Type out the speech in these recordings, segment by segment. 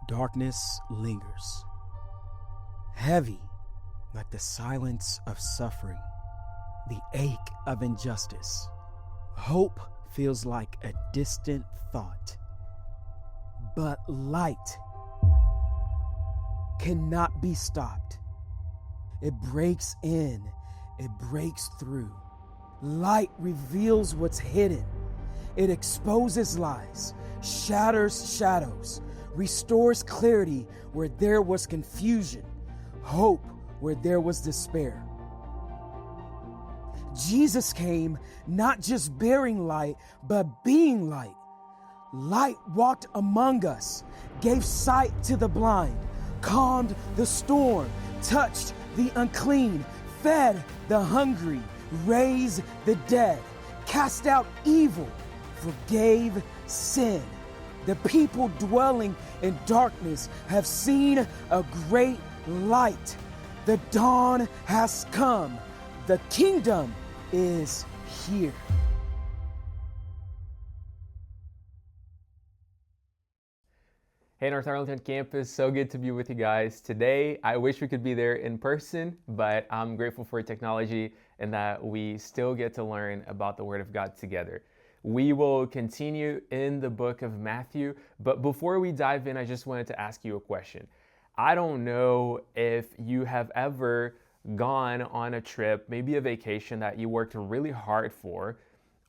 Darkness lingers, heavy like the silence of suffering, the ache of injustice. Hope feels like a distant thought. But light cannot be stopped. It breaks in, it breaks through. Light reveals what's hidden. It exposes lies, shatters shadows, restores clarity where there was confusion, hope where there was despair. Jesus came not just bearing light, but being light. Light walked among us, gave sight to the blind, calmed the storm, touched the unclean, fed the hungry, raised the dead, cast out evil, forgave sin. The people dwelling in darkness have seen a great light. The dawn has come. The kingdom is here. Hey, North Arlington campus, so good to be with you guys today. I wish we could be there in person, but I'm grateful for technology and that we still get to learn about the Word of God together. We will continue in the book of Matthew, but before we dive in, I just wanted to ask you a question. I don't know if you have ever gone on a trip, maybe a vacation that you worked really hard for,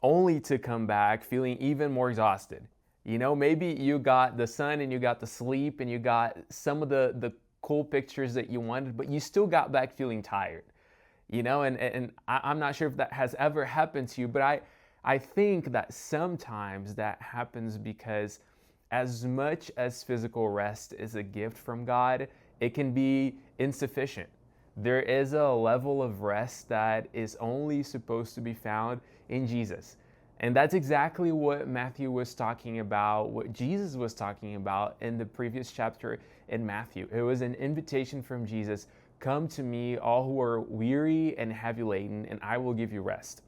only to come back feeling even more exhausted. You know, maybe you got the sun and you got the sleep and you got some of the cool pictures that you wanted, but you still got back feeling tired. You know, and I'm not sure if that has ever happened to you, but I think that sometimes that happens because as much as physical rest is a gift from God, it can be insufficient. There is a level of rest that is only supposed to be found in Jesus. And that's exactly what Matthew was talking about, what Jesus was talking about in the previous chapter in Matthew. It was an invitation from Jesus, come to me, all who are weary and heavy laden, and I will give you rest.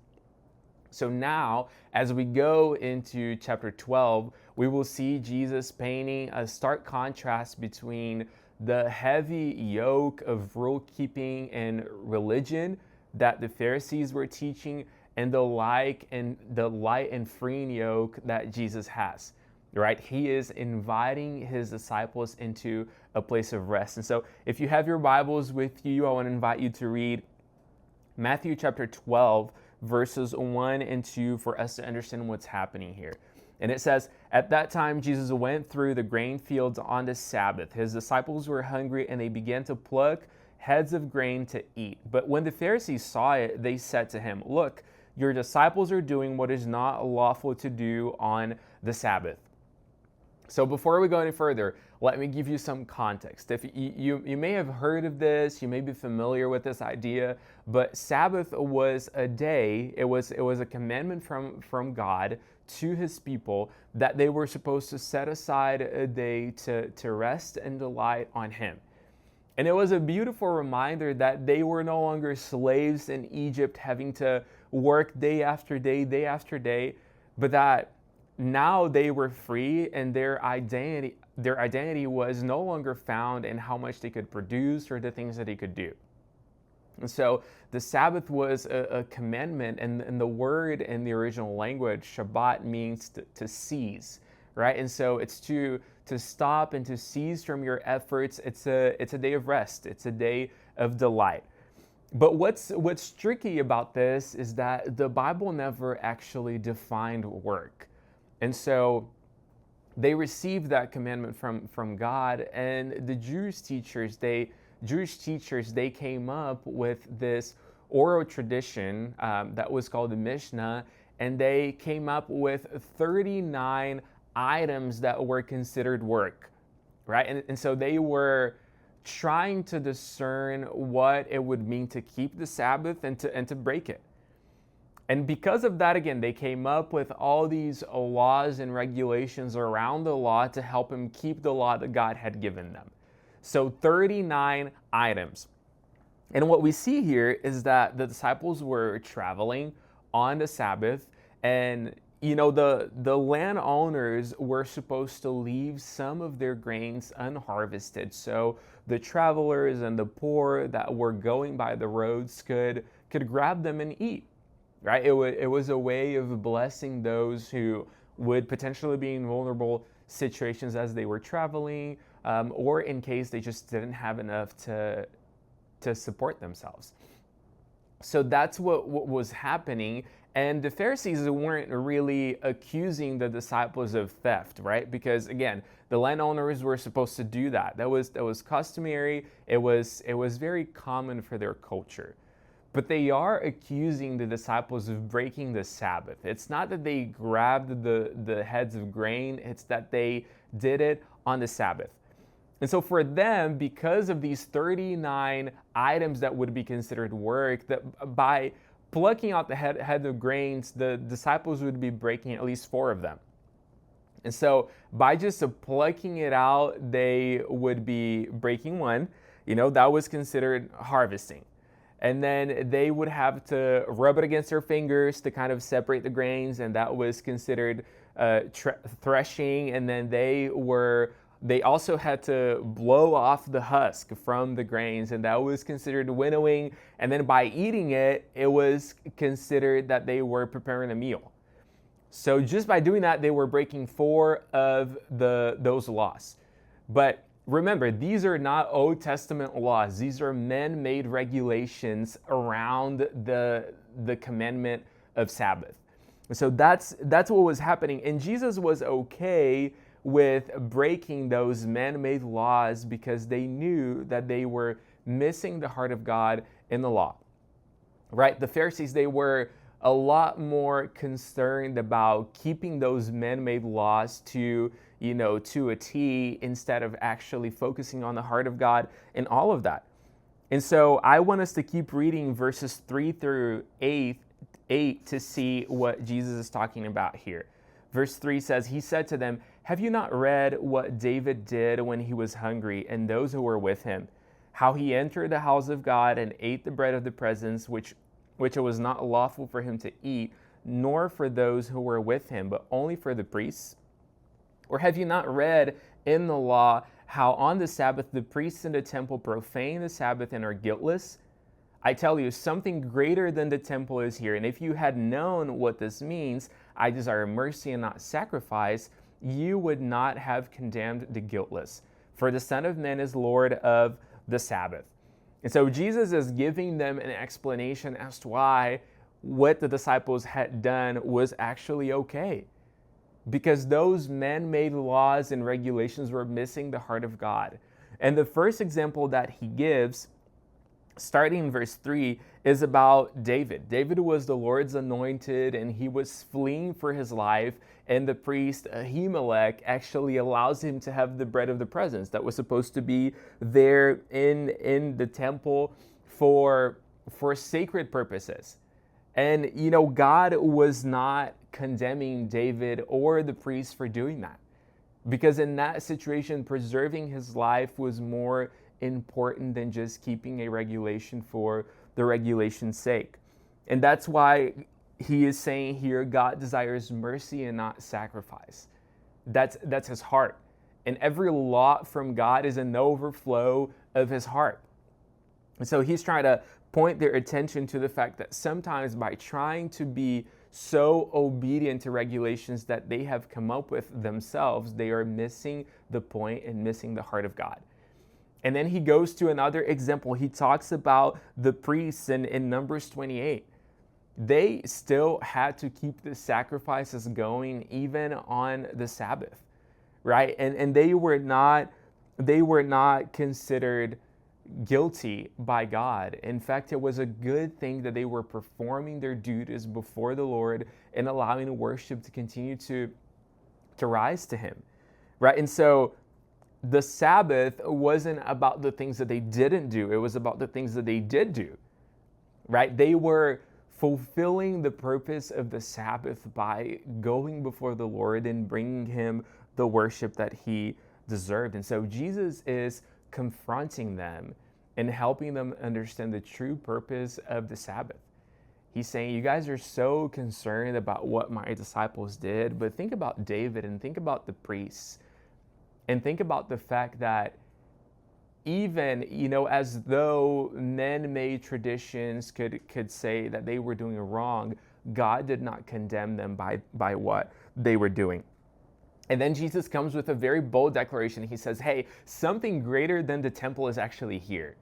So now, as we go into chapter 12, we will see Jesus painting a stark contrast between the heavy yoke of rule-keeping and religion that the Pharisees were teaching and the light and freeing yoke that Jesus has, right? He is inviting his disciples into a place of rest. And so if you have your Bibles with you, I want to invite you to read Matthew chapter 12, verses 1 and 2 for us to understand what's happening here. And it says, at that time, Jesus went through the grain fields on the Sabbath. His disciples were hungry and they began to pluck heads of grain to eat. But when the Pharisees saw it, they said to him, look, your disciples are doing what is not lawful to do on the Sabbath. So before we go any further, let me give you some context. If you may have heard of this, you may be familiar with this idea, but Sabbath was a day, it was a commandment from God to his people that they were supposed to set aside a day to rest and delight on him. And it was a beautiful reminder that they were no longer slaves in Egypt having to work day after day, but that now they were free and their identity was no longer found in how much they could produce or the things that they could do. And so the Sabbath was a commandment, and the word in the original language, Shabbat, means to cease, right? And so it's to stop and to cease from your efforts. It's a day of rest. It's a day of delight. But what's tricky about this is that the Bible never actually defined work. And so they received that commandment from God, and the Jewish teachers, they came up with this oral tradition that was called the Mishnah, and they came up with 39 items that were considered work, right? And so they were trying to discern what it would mean to keep the Sabbath and to break it. And because of that, again, they came up with all these laws and regulations around the law to help them keep the law that God had given them. So 39 items. And what we see here is that the disciples were traveling on the Sabbath, and the landowners were supposed to leave some of their grains unharvested, so the travelers and the poor that were going by the roads could grab them and eat, right? It was a way of blessing those who would potentially be in vulnerable situations as they were traveling, or in case they just didn't have enough to support themselves. So that's what was happening. And the Pharisees weren't really accusing the disciples of theft, right? Because again, the landowners were supposed to do that. That was customary. It was very common for their culture. But they are accusing the disciples of breaking the Sabbath. It's not that they grabbed the heads of grain, it's that they did it on the Sabbath. And so for them, because of these 39 items that would be considered work, that by plucking out the head of grains, the disciples would be breaking at least 4 of them. And so by just plucking it out, they would be breaking 1. That was considered harvesting. And then they would have to rub it against their fingers to kind of separate the grains, and that was considered threshing. And then they also had to blow off the husk from the grains, and that was considered winnowing. And then by eating it, it was considered that they were preparing a meal. So just by doing that, they were breaking 4 of those laws. But remember, these are not Old Testament laws. These are man-made regulations around the commandment of Sabbath. So that's what was happening. And Jesus was okay with breaking those man-made laws because they knew that they were missing the heart of God in the law, right? The Pharisees, they were a lot more concerned about keeping those man-made laws to a T instead of actually focusing on the heart of God and all of that. And so I want us to keep reading verses 3 through 8 to see what Jesus is talking about here. Verse 3 says, "He said to them, 'Have you not read what David did when he was hungry and those who were with him? How he entered the house of God and ate the bread of the presence, which it was not lawful for him to eat, nor for those who were with him, but only for the priests? Or have you not read in the law how on the Sabbath the priests in the temple profane the Sabbath and are guiltless? I tell you, something greater than the temple is here. And if you had known what this means, I desire mercy and not sacrifice, you would not have condemned the guiltless. For the Son of Man is Lord of the Sabbath.'" And so Jesus is giving them an explanation as to why what the disciples had done was actually okay. Because those man-made laws and regulations were missing the heart of God. And the first example that he gives, starting in verse 3, is about David. David was the Lord's anointed, and he was fleeing for his life, and the priest Ahimelech actually allows him to have the bread of the presence that was supposed to be there in the temple for sacred purposes. And God was not condemning David or the priest for doing that, because in that situation, preserving his life was more important than just keeping a regulation for the regulation's sake. And that's why he is saying here, God desires mercy and not sacrifice. That's his heart. And every law from God is an overflow of his heart. And so he's trying to point their attention to the fact that sometimes by trying to be so obedient to regulations that they have come up with themselves, they are missing the point and missing the heart of God. And then he goes to another example. He talks about the priests in Numbers 28. They still had to keep the sacrifices going even on the Sabbath, right? And they were not considered guilty by God. In fact, it was a good thing that they were performing their duties before the Lord and allowing worship to continue to rise to him, right? And so the Sabbath wasn't about the things that they didn't do. It was about the things that they did do, right? They were fulfilling the purpose of the Sabbath by going before the Lord and bringing him the worship that he deserved. And so Jesus is confronting them and helping them understand the true purpose of the Sabbath. He's saying, you guys are so concerned about what my disciples did, but think about David and think about the priests and think about the fact that even, as though man-made traditions could say that they were doing wrong, God did not condemn them by what they were doing. And then Jesus comes with a very bold declaration. He says, hey, something greater than the temple is actually here.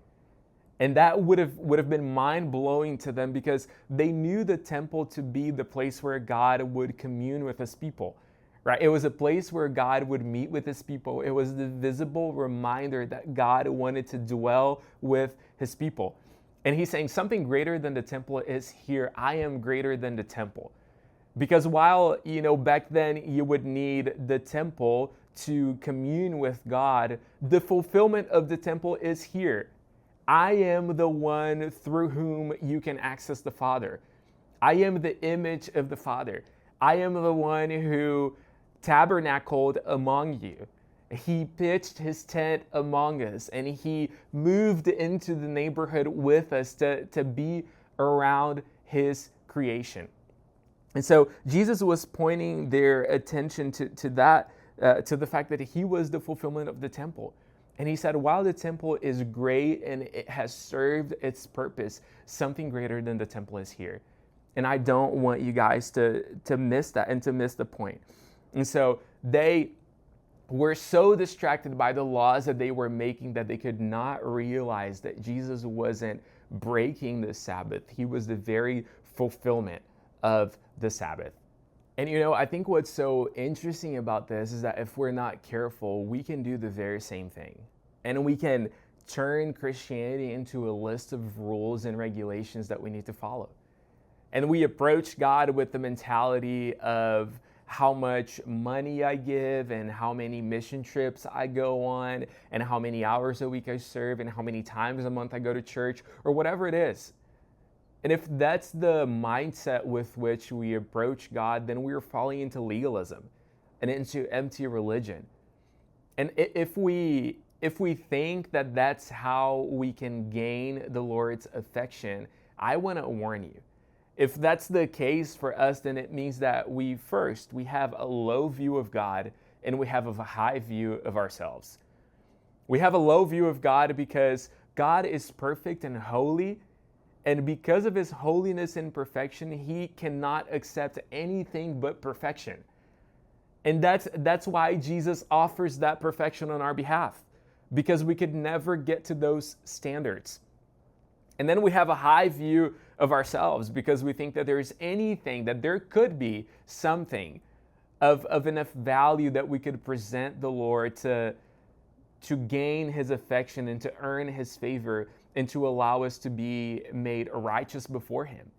And that would have been mind-blowing to them, because they knew the temple to be the place where God would commune with his people. Right? It was a place where God would meet with his people. It was the visible reminder that God wanted to dwell with his people. And he's saying something greater than the temple is here. I am greater than the temple. Because while, back then you would need the temple to commune with God, the fulfillment of the temple is here. I am the one through whom you can access the Father. I am the image of the Father. I am the one who tabernacled among you. He pitched his tent among us, and he moved into the neighborhood with us to be around his creation. And so Jesus was pointing their attention to that, to the fact that he was the fulfillment of the temple. And he said, while the temple is great and it has served its purpose, something greater than the temple is here. And I don't want you guys to miss that and to miss the point. And so they were so distracted by the laws that they were making that they could not realize that Jesus wasn't breaking the Sabbath. He was the very fulfillment of the Sabbath. And I think what's so interesting about this is that if we're not careful, we can do the very same thing. And we can turn Christianity into a list of rules and regulations that we need to follow. And we approach God with the mentality of how much money I give and how many mission trips I go on and how many hours a week I serve and how many times a month I go to church, or whatever it is. And if that's the mindset with which we approach God, then we are falling into legalism and into empty religion. And if we think that that's how we can gain the Lord's affection, I want to warn you. If that's the case for us, then it means that we have a low view of God and we have a high view of ourselves. We have a low view of God because God is perfect and holy, and because of his holiness and perfection, he cannot accept anything but perfection. And that's why Jesus offers that perfection on our behalf, because we could never get to those standards. And then we have a high view of ourselves because we think that there could be something of enough value that we could present the Lord to gain his affection and to earn his favor and to allow us to be made righteous before him.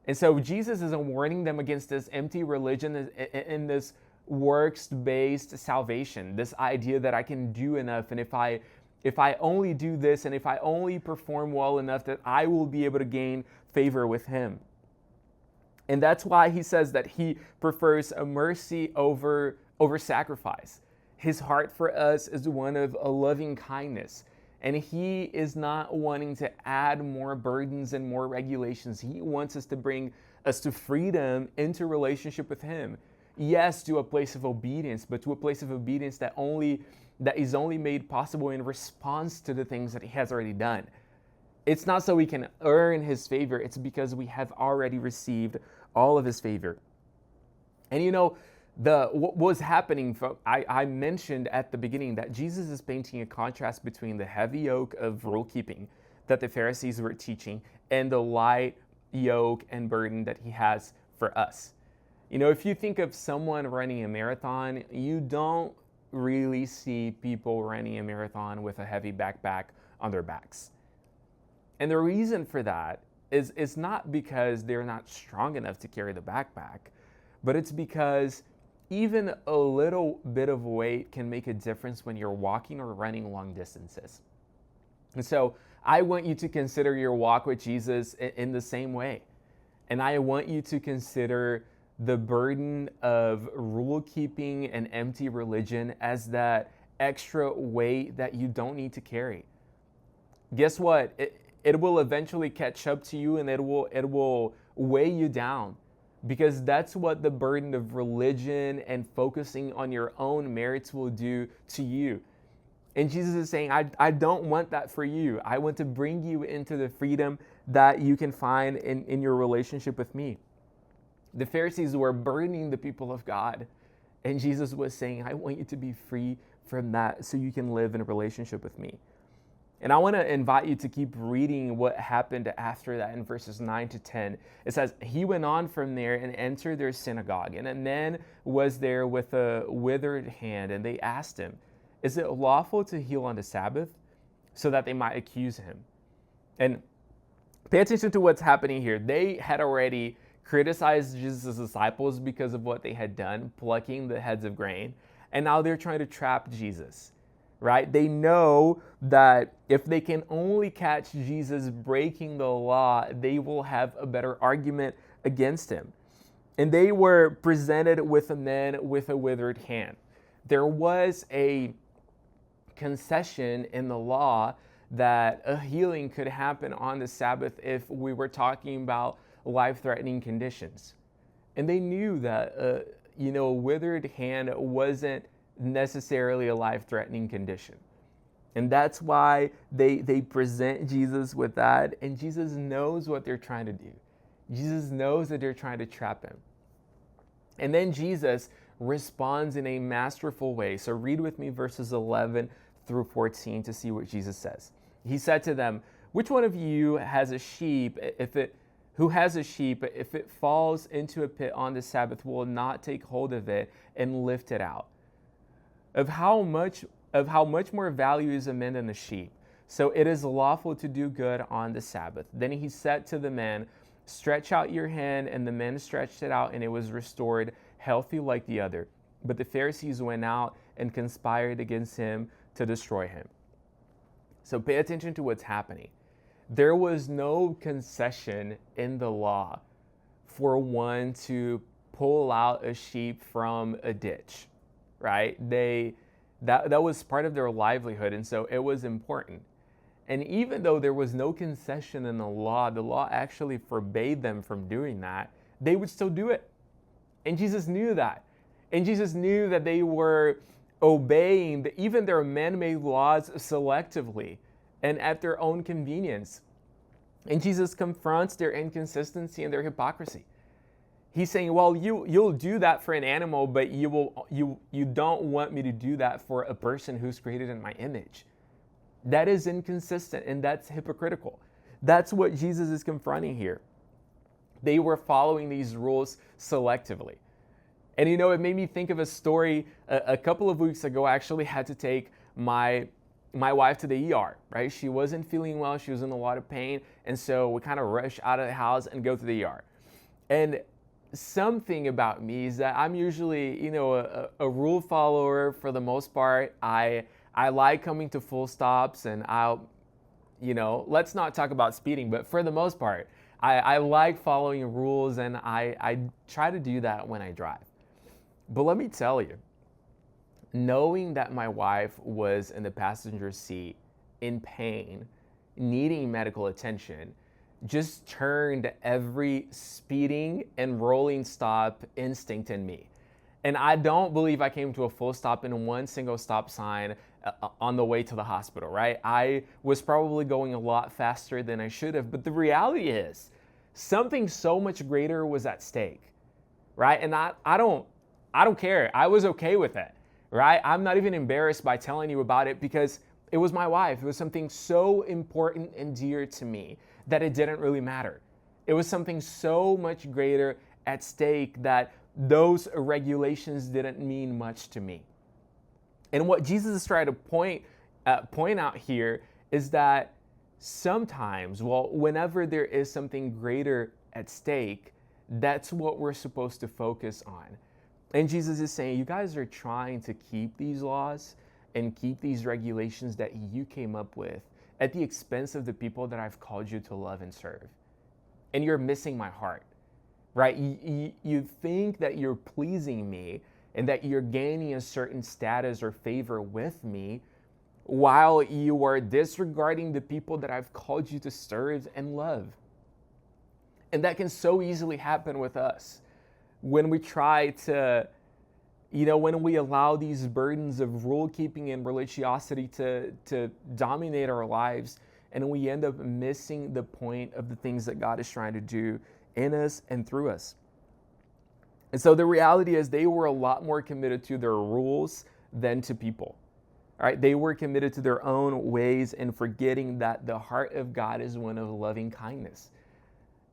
And so Jesus is warning them against this empty religion and this works-based salvation, this idea that I can do enough, and if I only do this and if I only perform well enough, that I will be able to gain favor with him. And that's why he says that he prefers a mercy over sacrifice. His heart for us is one of a loving kindness. And he is not wanting to add more burdens and more regulations. He wants us to bring us to freedom, into relationship with him. Yes, to a place of obedience, but to a place of obedience that is only made possible in response to the things that he has already done. It's not so we can earn his favor. It's because we have already received all of his favor. And what was happening, I mentioned at the beginning that Jesus is painting a contrast between the heavy yoke of rule keeping that the Pharisees were teaching and the light yoke and burden that he has for us. If you think of someone running a marathon, you don't really see people running a marathon with a heavy backpack on their backs. And the reason for that is not because they're not strong enough to carry the backpack, but it's because even a little bit of weight can make a difference when you're walking or running long distances. And so I want you to consider your walk with Jesus in the same way. And I want you to consider the burden of rule keeping and empty religion as that extra weight that you don't need to carry. Guess what? It will eventually catch up to you, and it will weigh you down, because that's what the burden of religion and focusing on your own merits will do to you. And Jesus is saying, I don't want that for you. I want to bring you into the freedom that you can find in your relationship with me. The Pharisees were burdening the people of God, and Jesus was saying, I want you to be free from that so you can live in a relationship with me. And I want to invite you to keep reading what happened after that in verses 9 to 10. It says, he went on from there and entered their synagogue, and a man was there with a withered hand, and they asked him, is it lawful to heal on the Sabbath? So that they might accuse him. And pay attention to what's happening here. They had already criticized Jesus' disciples because of what they had done, plucking the heads of grain. And now they're trying to trap Jesus, right? They know that if they can only catch Jesus breaking the law, they will have a better argument against him. And they were presented with a man with a withered hand. There was a concession in the law that a healing could happen on the Sabbath if we were talking about life-threatening conditions. And they knew that a withered hand wasn't necessarily a life-threatening condition. And that's why they present Jesus with that, and Jesus knows what they're trying to do. Jesus knows that they're trying to trap him. And then Jesus responds in a masterful way. So read with me verses 11 through 14 to see what Jesus says. He said to them, which one of you has a sheep, if it falls into a pit on the Sabbath, will not take hold of it and lift it out? Of how much more value is a man than the sheep? So it is lawful to do good on the Sabbath. Then he said to the man, stretch out your hand, and the man stretched it out, and it was restored, healthy like the other. But the Pharisees went out and conspired against him to destroy him. So pay attention to what's happening. There was no concession in the law for one to pull out a sheep from a ditch, right? That was part of their livelihood, and so it was important. And even though there was no concession in the law actually forbade them from doing that, they would still do it. And Jesus knew that. And Jesus knew that they were obeying even their man-made laws selectively and at their own convenience. And Jesus confronts their inconsistency and their hypocrisy. He's saying, well, you'll do that for an animal, but you don't want me to do that for a person who's created in my image. That is inconsistent, and that's hypocritical. That's what Jesus is confronting here. They were following these rules selectively. And it made me think of a story a couple of weeks ago. I actually had to take my wife to the ER, right? She wasn't feeling well. She was in a lot of pain. And so we kind of rush out of the house and go to the ER. And something about me is that I'm usually, a rule follower for the most part. I like coming to full stops, and let's not talk about speeding, but for the most part, I like following rules, and I try to do that when I drive. But let me tell you, knowing that my wife was in the passenger seat in pain, needing medical attention, just turned every speeding and rolling stop instinct in me. And I don't believe I came to a full stop in one single stop sign on the way to the hospital, right? I was probably going a lot faster than I should have, but the reality is something so much greater was at stake, right? And I don't care. I was okay with it, right? I'm not even embarrassed by telling you about it because it was my wife. It was something so important and dear to me that it didn't really matter. It was something so much greater at stake that those regulations didn't mean much to me. And what Jesus is trying to point out here is that sometimes, whenever there is something greater at stake, that's what we're supposed to focus on. And Jesus is saying, you guys are trying to keep these laws and keep these regulations that you came up with at the expense of the people that I've called you to love and serve. And you're missing my heart, right? You think that you're pleasing me and that you're gaining a certain status or favor with me while you are disregarding the people that I've called you to serve and love. And that can so easily happen with us when we try to, when we allow these burdens of rule keeping and religiosity to dominate our lives, and we end up missing the point of the things that God is trying to do in us and through us. And so the reality is they were a lot more committed to their rules than to people. All right, they were committed to their own ways and forgetting that the heart of God is one of loving kindness,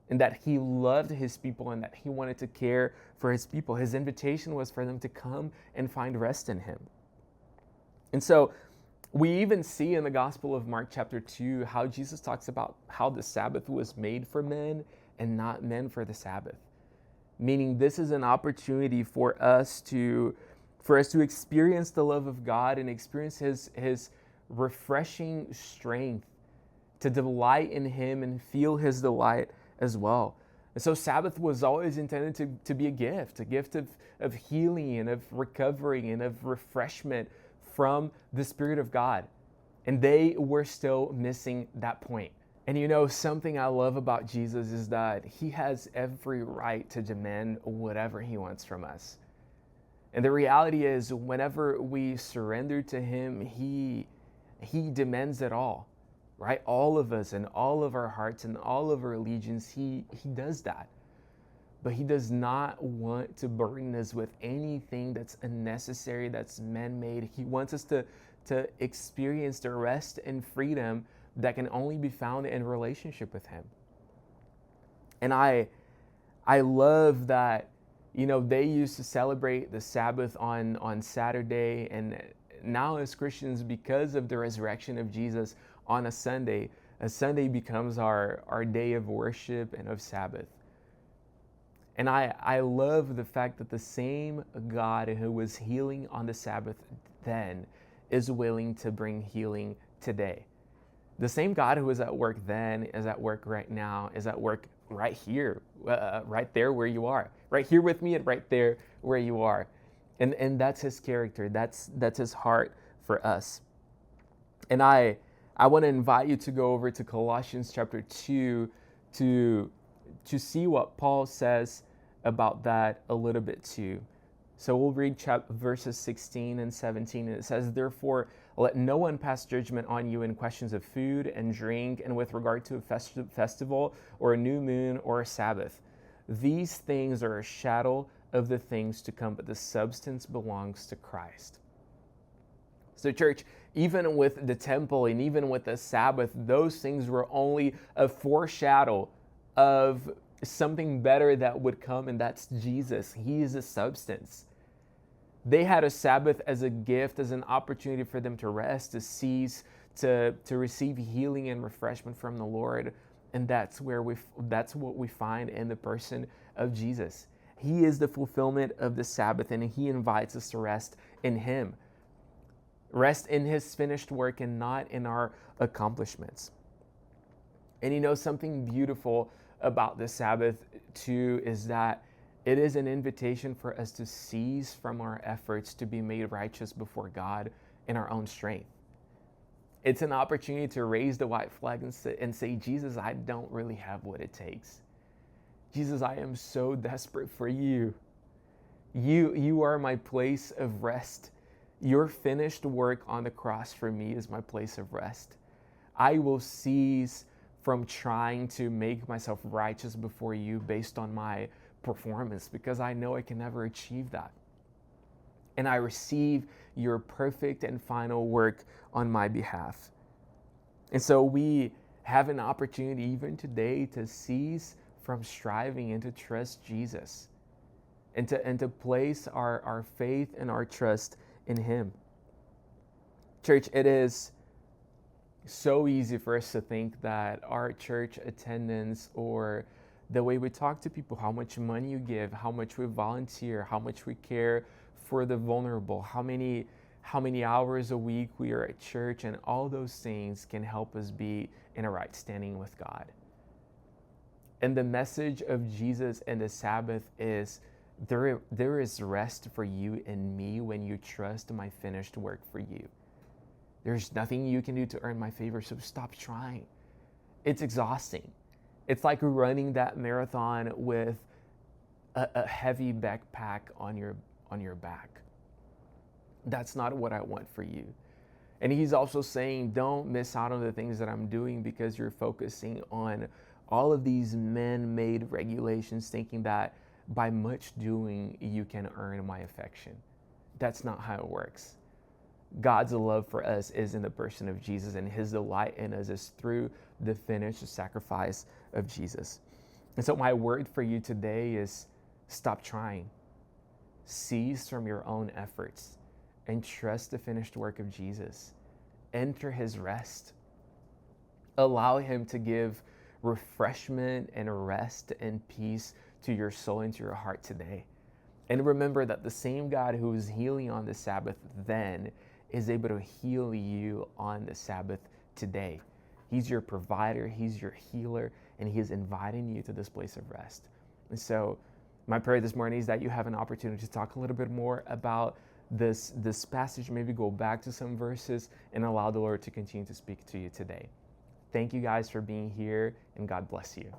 and that he loved his people and that he wanted to care for his people. His invitation was for them to come and find rest in him. And so we even see in the Gospel of Mark chapter 2 how Jesus talks about how the Sabbath was made for men and not men for the Sabbath. Meaning this is an opportunity for us to experience the love of God and experience his refreshing strength, to delight in him and feel his delight as well. And so Sabbath was always intended to be a gift of healing and of recovery and of refreshment from the Spirit of God. And they were still missing that point. And something I love about Jesus is that he has every right to demand whatever he wants from us. And the reality is, whenever we surrender to him, he demands it all. Right? All of us and all of our hearts and all of our allegiance, he does that. But he does not want to burden us with anything that's unnecessary, that's man-made. He wants us to experience the rest and freedom that can only be found in relationship with him. And I love that, they used to celebrate the Sabbath on Saturday, and now as Christians, because of the resurrection of Jesus, on a Sunday becomes our day of worship and of Sabbath. And I love the fact that the same God who was healing on the Sabbath then is willing to bring healing today. The same God who was at work then is at work right now, is at work right here, right there where you are, right here with me and right there where you are. And that's his character. That's his heart for us. And I want to invite you to go over to Colossians chapter 2 to see what Paul says about that a little bit too. So we'll read verses 16 and 17, and it says, "Therefore, let no one pass judgment on you in questions of food and drink, and with regard to a festival or a new moon or a Sabbath. These things are a shadow of the things to come, but the substance belongs to Christ." So church, even with the temple and even with the Sabbath, those things were only a foreshadow of something better that would come, and that's Jesus. He is the substance. They had a Sabbath as a gift, as an opportunity for them to rest, to cease, to receive healing and refreshment from the Lord. And that's what we find in the person of Jesus. He is the fulfillment of the Sabbath, and he invites us to rest in him. Rest in his finished work and not in our accomplishments. And something beautiful about the Sabbath too is that it is an invitation for us to cease from our efforts to be made righteous before God in our own strength. It's an opportunity to raise the white flag and say, Jesus, I don't really have what it takes. Jesus, I am so desperate for you. You are my place of rest. Your finished work on the cross for me is my place of rest. I will cease from trying to make myself righteous before you based on my performance, because I know I can never achieve that. And I receive your perfect and final work on my behalf. And so we have an opportunity even today to cease from striving and to trust Jesus and to place our faith and our trust in him. Church, it is so easy for us to think that our church attendance or the way we talk to people, how much money you give, how much we volunteer, how much we care for the vulnerable, how many hours a week we are at church, and all those things can help us be in a right standing with God. And the message of Jesus and the Sabbath is there is rest for you and me when you trust my finished work for you. There's nothing you can do to earn my favor, so stop trying. It's exhausting. It's like running that marathon with a heavy backpack on your back. That's not what I want for you. And he's also saying, don't miss out on the things that I'm doing because you're focusing on all of these man-made regulations, thinking that by much doing, you can earn my affection. That's not how it works. God's love for us is in the person of Jesus, and his delight in us is through the finished sacrifice of Jesus. And so my word for you today is stop trying. Cease from your own efforts and trust the finished work of Jesus. Enter his rest. Allow him to give refreshment and rest and peace to your soul and to your heart today. And remember that the same God who was healing on the Sabbath then is able to heal you on the Sabbath today. He's your provider, he's your healer, and he is inviting you to this place of rest. And so my prayer this morning is that you have an opportunity to talk a little bit more about this passage, maybe go back to some verses and allow the Lord to continue to speak to you today. Thank you guys for being here, and God bless you.